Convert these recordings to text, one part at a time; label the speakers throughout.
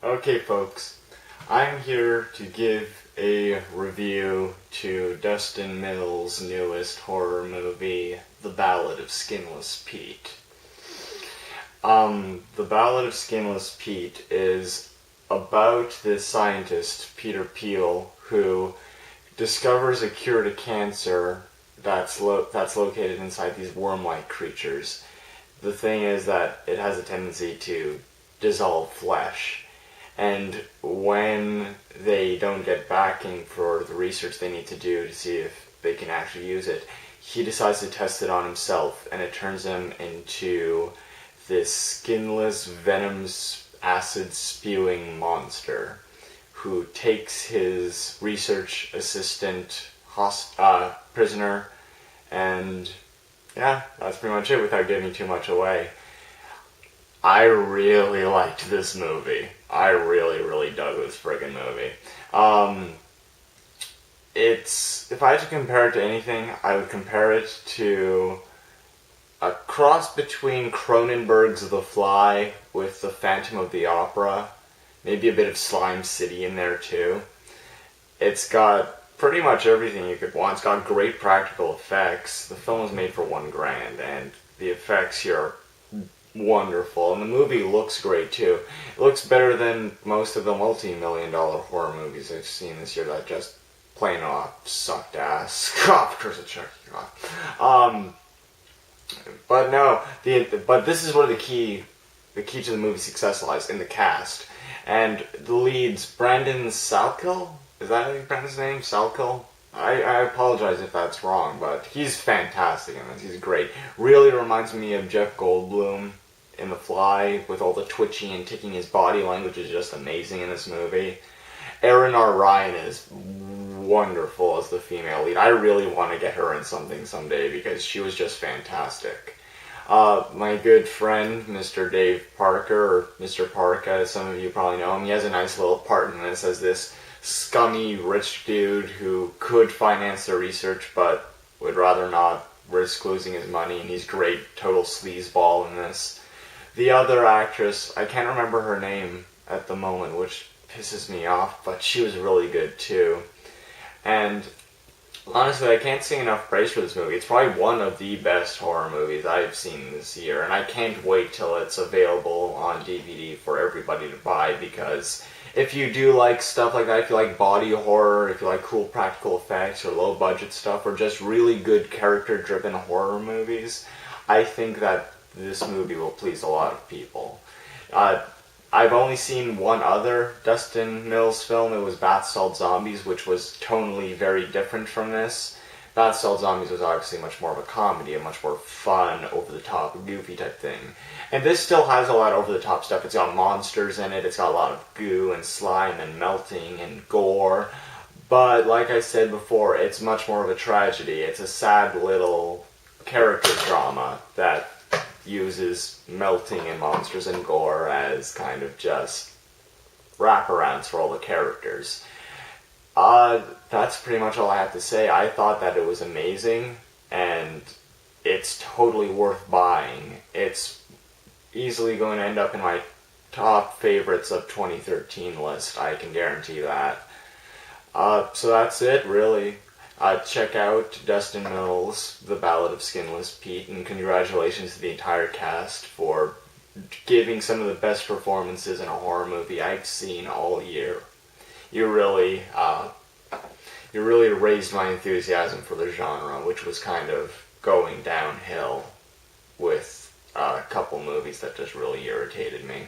Speaker 1: Okay, folks, I'm here to give a review to Dustin Mills' newest horror movie, The Ballad of Skinless Pete. The Ballad of Skinless Pete is about this scientist, Peter Peel, who discovers a cure to cancer that's located inside these worm-like creatures. The thing is that it has a tendency to dissolve flesh, and when they don't get backing for the research they need to do to see if they can actually use it, he decides to test it on himself, and it turns him into this skinless, venomous, acid-spewing monster who takes his research assistant prisoner, and yeah, that's pretty much it without giving too much away. I really liked this movie. I really dug this friggin' movie. If I had to compare it to anything, I would compare it to a cross between Cronenberg's The Fly with The Phantom of the Opera. Maybe a bit of Slime City in there too. It's got pretty much everything you could want. It's got great practical effects. The film was made for $1,000, and the effects here are wonderful, and the movie looks great too. It looks better than most of the multi-million-dollar horror movies I've seen this year that just plain off sucked ass. God, curse a check. But no, but this is where the key to the movie's success lies, in the cast. And the leads, Brandon Salkill? Is that how you pronounce his name? Salkill? I apologize if that's wrong, but he's fantastic in this. He's great. Really reminds me of Jeff Goldblum in The Fly, with all the twitching and ticking. His body language is just amazing in this movie. Erin R. Ryan is wonderful as the female lead. I really want to get her in something someday because she was just fantastic. My good friend, Mr. Dave Parker, or Mr. Park, as some of you probably know him, he has a nice little part in this as this scummy rich dude who could finance the research but would rather not risk losing his money, and he's great, total sleazeball in this. The other actress, I can't remember her name at the moment, which pisses me off, but she was really good too. And honestly, I can't say enough praise for this movie. It's probably one of the best horror movies I've seen this year, and I can't wait till it's available on DVD for everybody to buy, because if you do like stuff like that, if you like body horror, if you like cool practical effects or low budget stuff, or just really good character driven horror movies, I think that this movie will please a lot of people. I've only seen one other Dustin Mills film. It was Bath Salt Zombies, which was tonally very different from this. Bath Salt Zombies was obviously much more of a comedy, a much more fun, over-the-top, goofy type thing. And this still has a lot of over-the-top stuff. It's got monsters in it, it's got a lot of goo and slime and melting and gore. But like I said before, it's much more of a tragedy. It's a sad little character drama that uses melting and monsters and gore as kind of just wraparounds for all the characters. That's pretty much all I have to say. I thought that it was amazing, and it's totally worth buying. It's easily going to end up in my top favorites of 2013 list, I can guarantee that. So that's it, really. Check out Dustin Mills' The Ballad of Skinless Pete, and congratulations to the entire cast for giving some of the best performances in a horror movie I've seen all year. You really raised my enthusiasm for the genre, which was kind of going downhill with a couple movies that just really irritated me.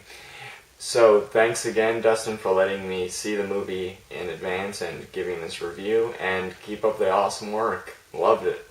Speaker 1: So thanks again, Dustin, for letting me see the movie in advance and giving this review, and keep up the awesome work. Loved it.